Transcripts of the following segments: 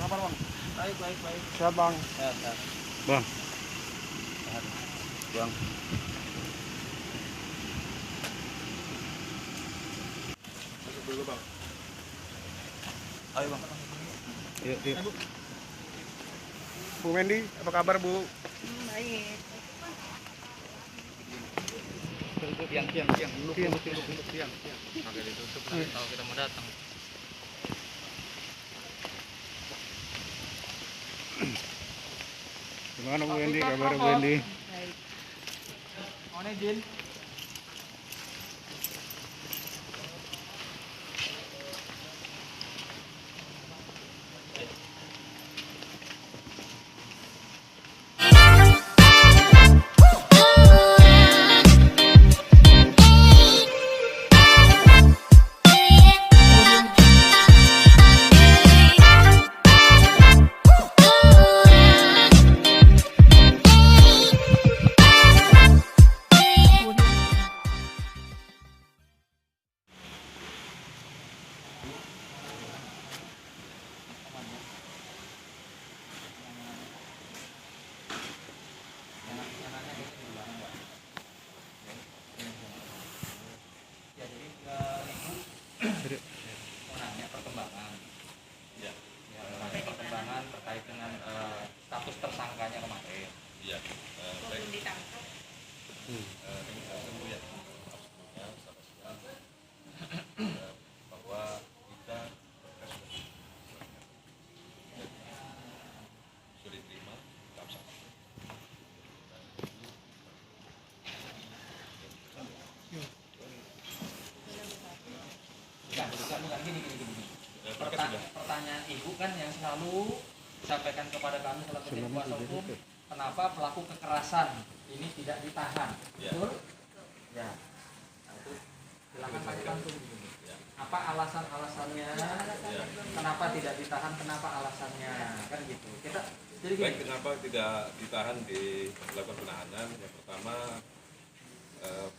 kabar bang? Baik. Sehat bang? Sehat. Bang. Sehat. Bang. Masuk dulu bang. Ayo bang. Iya. Bu Mendy, apa kabar bu? Baik. Tiang. Tiang. Agak ditutup nanti kalau kita mau datang. Gimana Bu Mendy, kabar Bu Mendy? Baik. Mana Jin? Mau nanya perkembangan. Ya. Perkembangan terkait dengan status tersangkanya kemarin. Iya, baik. Belum ditangkap. Sebelumnya bahwa kita berkas sudah diterima tahap 1. Bukan gini. Berkas sudah. Pertanyaan ibu kan yang selalu disampaikan kepada kami selaku tim kuasa hukum, kenapa pelaku kekerasan ini tidak ditahan? Ya. Betul? Ya. Nah, itu silakan Pak Irwanto. Apa alasannya? Kenapa tidak ditahan? Kenapa alasannya? Kan gitu. Jadi gini. Baik, kenapa tidak ditahan dilakukan penahanan? Yang pertama,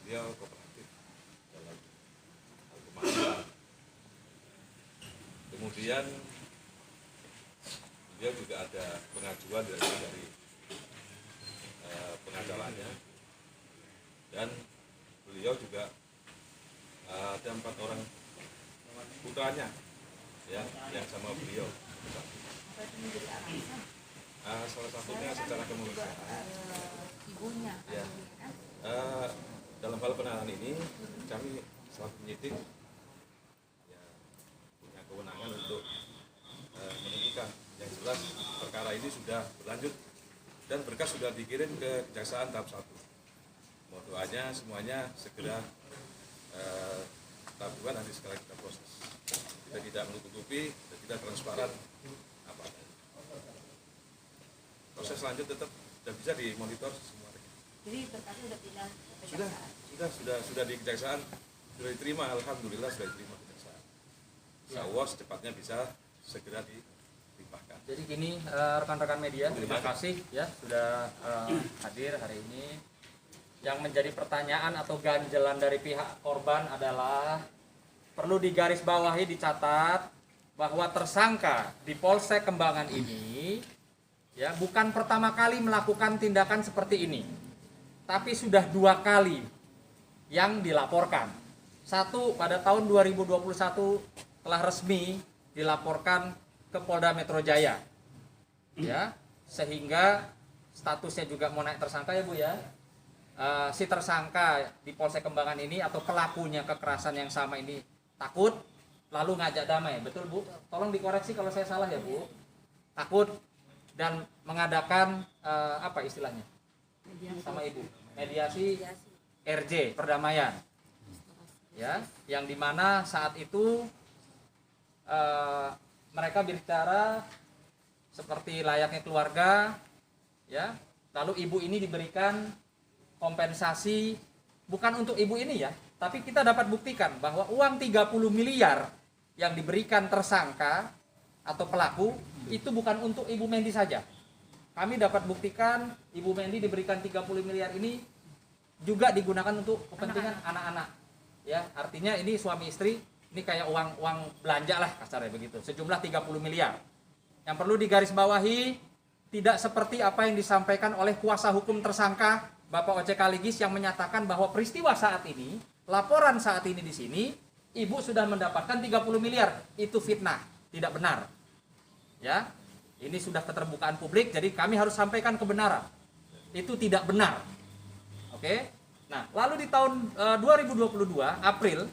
beliau kooperatif dalam hal pemanggilan. Kemudian beliau juga ada pengajuan dari pengacaranya, dan beliau juga ada 4 orang putranya ya yang sama beliau. Salah satunya secara kemanusiaan Ibunya. ya. Dalam hal penahanan ini kami selaku penyidik ya, punya kewenangan untuk menentukan. Yang jelas perkara ini sudah berlanjut dan berkas sudah dikirim ke Kejaksaan tahap 1. Mohon doanya semuanya segera tahap 2 nanti sekarang kita proses. Kita tidak menutupi dan tidak transparan apa. Proses lanjut tetap dan bisa dimonitor semua. Jadi berkasnya udah pindah ke kejaksaan. Sudah di Kejaksaan, sudah diterima, alhamdulillah sudah diterima Kejaksaan. Insya Allah secepatnya bisa segera dilimpahkan. Jadi gini rekan-rekan media, terima kasih ya sudah hadir hari ini. Yang menjadi pertanyaan atau ganjelan dari pihak korban adalah perlu digarisbawahi, dicatat bahwa tersangka di Polsek Kembangan ini ya bukan pertama kali melakukan tindakan seperti ini, tapi sudah 2 kali yang dilaporkan. 1 pada tahun 2021 telah resmi dilaporkan ke Polda Metro Jaya, ya, sehingga statusnya juga mau naik tersangka ya Bu ya. Si tersangka di Polsek Kembangan ini atau pelakunya kekerasan yang sama ini takut, lalu ngajak damai, betul Bu? Tolong dikoreksi kalau saya salah ya Bu. Takut dan mengadakan apa istilahnya? Sama Ibu, mediasi RJ perdamaian, ya, yang dimana saat itu mereka bicara seperti layaknya keluarga, ya. Lalu ibu ini diberikan kompensasi bukan untuk ibu ini ya, tapi kita dapat buktikan bahwa uang 30 miliar yang diberikan tersangka atau pelaku itu bukan untuk Ibu Mendy saja. Kami dapat buktikan Ibu Mendy diberikan 30 miliar ini juga digunakan untuk kepentingan anak-anak. Ya, artinya ini suami istri, ini kayak uang belanja lah kasarnya begitu, sejumlah 30 miliar. Yang perlu digarisbawahi, tidak seperti apa yang disampaikan oleh kuasa hukum tersangka Bapak Oce Kaligis yang menyatakan bahwa peristiwa saat ini, laporan saat ini di sini, ibu sudah mendapatkan 30 miliar. Itu fitnah, tidak benar. Ya, ini sudah keterbukaan publik, jadi kami harus sampaikan kebenaran. Itu tidak benar. Oke. Nah, lalu di tahun 2022 April,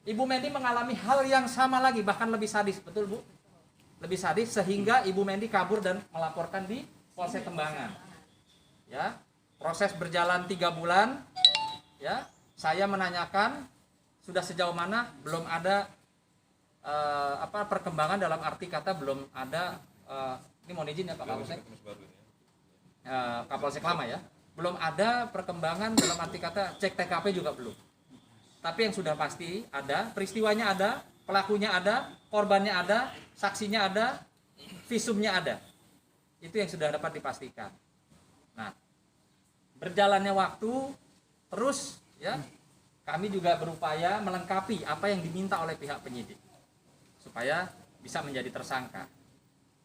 Ibu Mendi mengalami hal yang sama lagi, bahkan lebih sadis, betul Bu? Lebih sadis sehingga Ibu Mendi kabur dan melaporkan di Polsek Kembangan. Ya, proses berjalan 3 bulan. Ya, saya menanyakan sudah sejauh mana, belum ada perkembangan, dalam arti kata belum ada. Ini mohon izin ya Pak Kapolsek. Kapolsek lama ya. Belum ada perkembangan dalam arti kata cek TKP juga belum. Tapi yang sudah pasti ada, peristiwanya ada, pelakunya ada, korbannya ada, saksinya ada, visumnya ada. Itu yang sudah dapat dipastikan. Nah, berjalannya waktu terus ya, kami juga berupaya melengkapi apa yang diminta oleh pihak penyidik supaya bisa menjadi tersangka.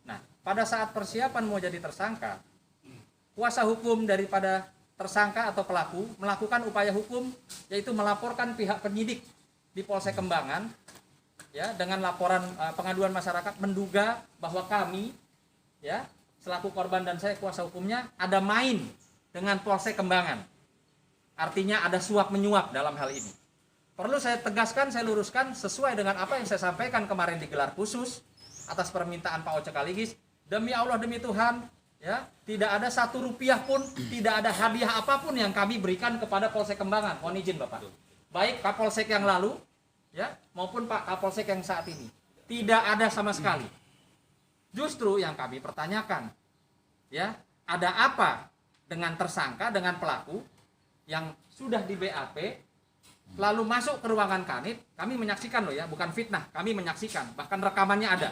Nah, pada saat persiapan mau jadi tersangka, kuasa hukum daripada tersangka atau pelaku melakukan upaya hukum, yaitu melaporkan pihak penyidik di Polsek Kembangan ya, dengan laporan pengaduan masyarakat menduga bahwa kami ya selaku korban dan saya kuasa hukumnya ada main dengan Polsek Kembangan. Artinya ada suap menyuap dalam hal ini. Perlu saya tegaskan, saya luruskan sesuai dengan apa yang saya sampaikan kemarin di gelar khusus atas permintaan Pak Oce Kaligis. Demi Allah, demi Tuhan, ya, tidak ada 1 rupiah pun, tidak ada hadiah apapun yang kami berikan kepada Polsek Kembangan. Mohon izin Bapak. Baik Kapolsek yang lalu, ya, maupun Pak Kapolsek yang saat ini. Tidak ada sama sekali. Justru yang kami pertanyakan, ya, ada apa dengan tersangka, dengan pelaku yang sudah di BAP, lalu masuk ke ruangan Kanit. Kami menyaksikan loh ya, bukan fitnah, kami menyaksikan, bahkan rekamannya ada.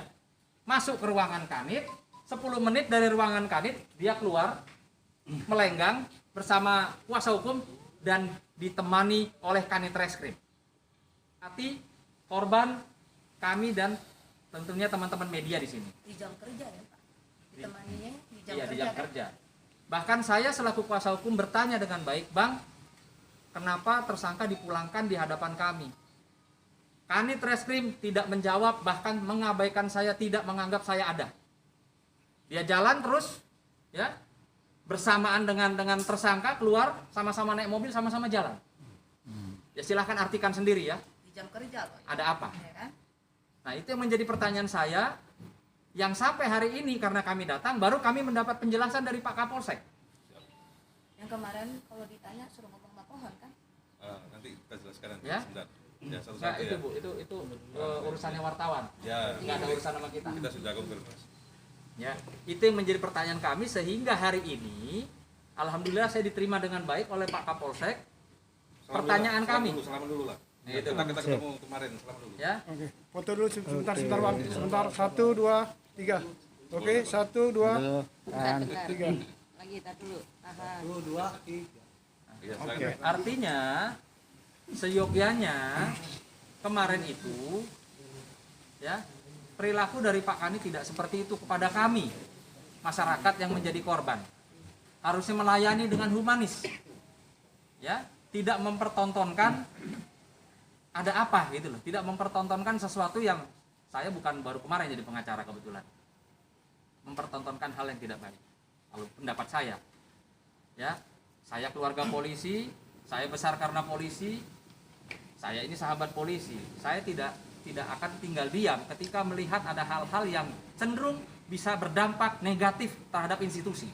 Masuk ke ruangan Kanit, 10 menit dari ruangan Kanit, dia keluar, melenggang bersama kuasa hukum dan ditemani oleh Kanit Reskrim. Hati, korban, kami dan tentunya teman-teman media di sini. Di jam kerja ya Pak? Ditemaninya di jam Iya, kerja di jam kan? kerja. Bahkan saya selaku kuasa hukum bertanya dengan baik, Bang, kenapa tersangka dipulangkan di hadapan kami? Kanit Reskrim tidak menjawab, bahkan mengabaikan saya, tidak menganggap saya ada. Dia jalan terus, ya, bersamaan dengan tersangka keluar, sama-sama naik mobil, sama-sama jalan. Ya silahkan artikan sendiri ya. Di jam kerja loh. Ada apa? Ya kan? Nah itu yang menjadi pertanyaan saya, yang sampai hari ini karena kami datang, baru kami mendapat penjelasan dari Pak Kapolsek. Yang kemarin kalau ditanya suruh ngomong sama pohon kan? Nanti kita jelaskan nanti Ya? sebentar. Ya, Nah, satu-satu itu ya. Bu, itu urusannya wartawan. Ya, Nggak ada urusan sama kita. kita sudah konfirmasi. Ya, itu yang menjadi pertanyaan kami sehingga hari ini alhamdulillah saya diterima dengan baik oleh Pak Kapolsek. Pertanyaan kami. Salaman dulu lah. Nah, itu. Kita ketemu kemarin, salaman dulu. Ya. Oke, foto dulu sebentar Bang. Sebentar, 1, 2, 3. Oke, 1, 2, Bentar. 3. Lagi tar dulu. Tahan. 1, 2, 3. Ya, Oke. silakan. Artinya seyogyanya kemarin itu ya perilaku dari Pak Kani tidak seperti itu kepada kami masyarakat yang menjadi korban. Harusnya melayani dengan humanis. Ya, tidak mempertontonkan ada apa gitu loh. Tidak mempertontonkan sesuatu yang saya bukan baru kemarin jadi pengacara kebetulan. Mempertontonkan hal yang tidak baik. Kalau pendapat saya. Ya, saya keluarga polisi, saya besar karena polisi, saya ini sahabat polisi. Saya tidak akan tinggal diam ketika melihat ada hal-hal yang cenderung bisa berdampak negatif terhadap institusi.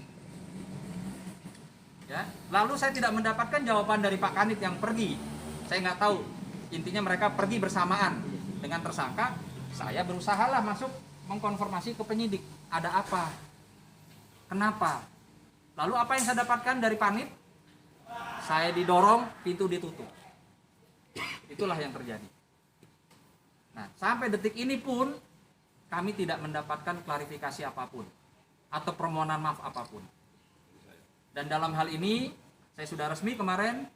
Ya, lalu saya tidak mendapatkan jawaban dari Pak Kanit yang pergi. Saya nggak tahu. Intinya mereka pergi bersamaan dengan tersangka. Saya berusahalah masuk mengkonfirmasi ke penyidik. Ada apa? Kenapa? Lalu apa yang saya dapatkan dari Panit? Saya didorong, pintu ditutup. Itulah yang terjadi. Nah, sampai detik ini pun kami tidak mendapatkan klarifikasi apapun atau permohonan maaf apapun. Dan dalam hal ini saya sudah resmi kemarin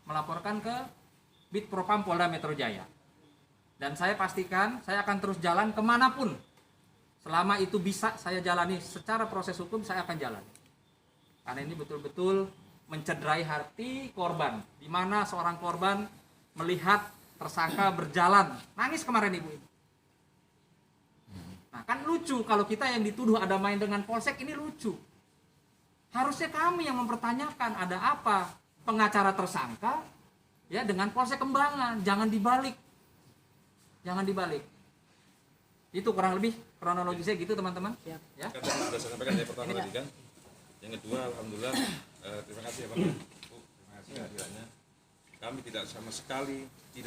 melaporkan ke Bid Propam Polda Metro Jaya. Dan saya pastikan saya akan terus jalan kemanapun Selama itu bisa saya jalani secara proses hukum, saya akan jalani. Karena ini betul-betul mencederai hati korban, di mana seorang korban melihat tersangka berjalan, nangis kemarin ibu ini. Nah kan lucu kalau kita yang dituduh ada main dengan polsek, ini lucu. Harusnya kami yang mempertanyakan ada apa pengacara tersangka ya dengan Polsek Kembangan, jangan dibalik. Jangan dibalik. Itu kurang lebih kronologisnya gitu teman-teman. Ya. Kan tadi sudah saya sampaikan yang pertama tadi kan. Yang kedua, alhamdulillah, terima kasih ya Pak. Terima kasih kehadirannya. Kami tidak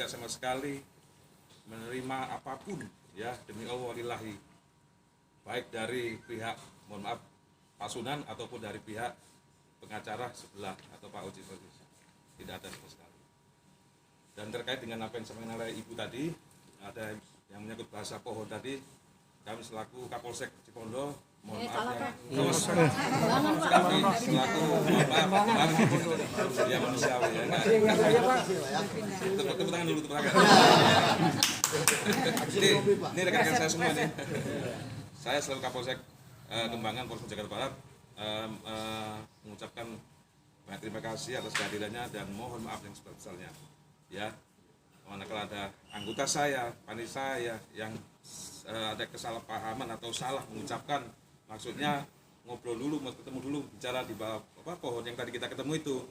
sama sekali menerima apapun ya demi Allah lillahi. Baik dari pihak, mohon maaf, Pak Sunan ataupun dari pihak pengacara sebelah atau Pak Oji. Tidak ada sama sekali. Dan terkait dengan apa yang disampaikan oleh Ibu tadi, ada yang menyangkut bahasa pohon tadi, kami selaku Kapolsek Cipondo, mohon maaf kami selaku ya manusiawi ya enggak. Tepuk tangan dulu, tepuk tangan. Ini rekan-rekan saya semua nih. Saya selaku Kapolsek Kembangan Polres Jakarta Barat mengucapkan banyak terima kasih atas kehadirannya dan mohon maaf yang sebesar-besarnya ya. Manakala ada anggota saya, panitia saya yang ada kesalahpahaman atau salah mengucapkan, maksudnya ngobrol dulu, mau ketemu dulu, bicara di bawah pohon yang tadi kita ketemu itu.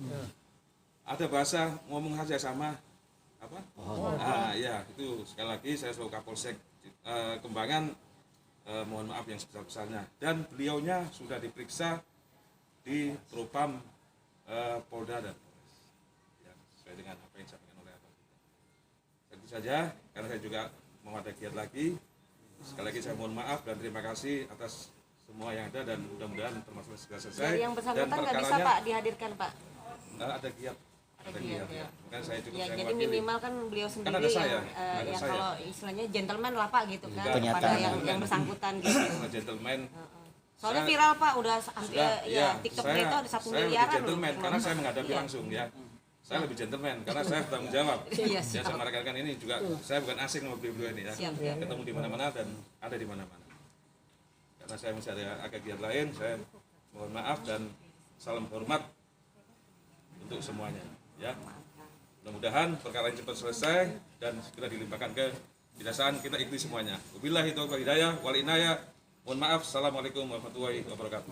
Ada bahasa ngomong saja sama apa? Ya itu sekali lagi saya sebagai Kapolsek Kembangan mohon maaf yang sebesar-besarnya. Dan beliaunya sudah diperiksa di Propam Polda dan Polres. Ya, sesuai dengan apa yang disampaikan oleh Abang. Tentu saja, karena saya juga mau ada giat lagi. Sekali lagi saya mohon maaf dan terima kasih atas semua yang ada dan mudah-mudahan termasuk segera selesai. Dari yang bersangkutan nggak bisa Pak dihadirkan Pak? Ada giat. Ada giat ya. Mungkin saya cukup Ya, saya jadi wakili. minimal kan beliau sendiri ada saya, yang, ada yang saya. kalau istilahnya gentleman lah Pak gitu kan, Enggak, kepada yang bersangkutan gitu. Sama gentleman. Soalnya Saya- viral Pak, udah hampir Sudah, ya TikToknya itu ada 1 saya lebih miliaran. gentleman loh. karena saya menghadapi Iya. langsung ya. Saya lebih gentleman karena saya bertanggung jawab. Iya, Ya siap. sama rekan-rekan ini juga saya bukan asing sama beliau ini ya. Siap, siap. Ketemu di mana-mana dan ada di mana-mana. Karena saya masih ada agak giat lain, saya mohon maaf dan salam hormat untuk semuanya ya. Mudah-mudahan perkara ini cepat selesai dan segera dilimpahkan ke kejaksaan, kita ikuti semuanya. Wabillahi taufiq wal hidayah wal inayah. Mohon maaf. Assalamualaikum warahmatullahi wabarakatuh.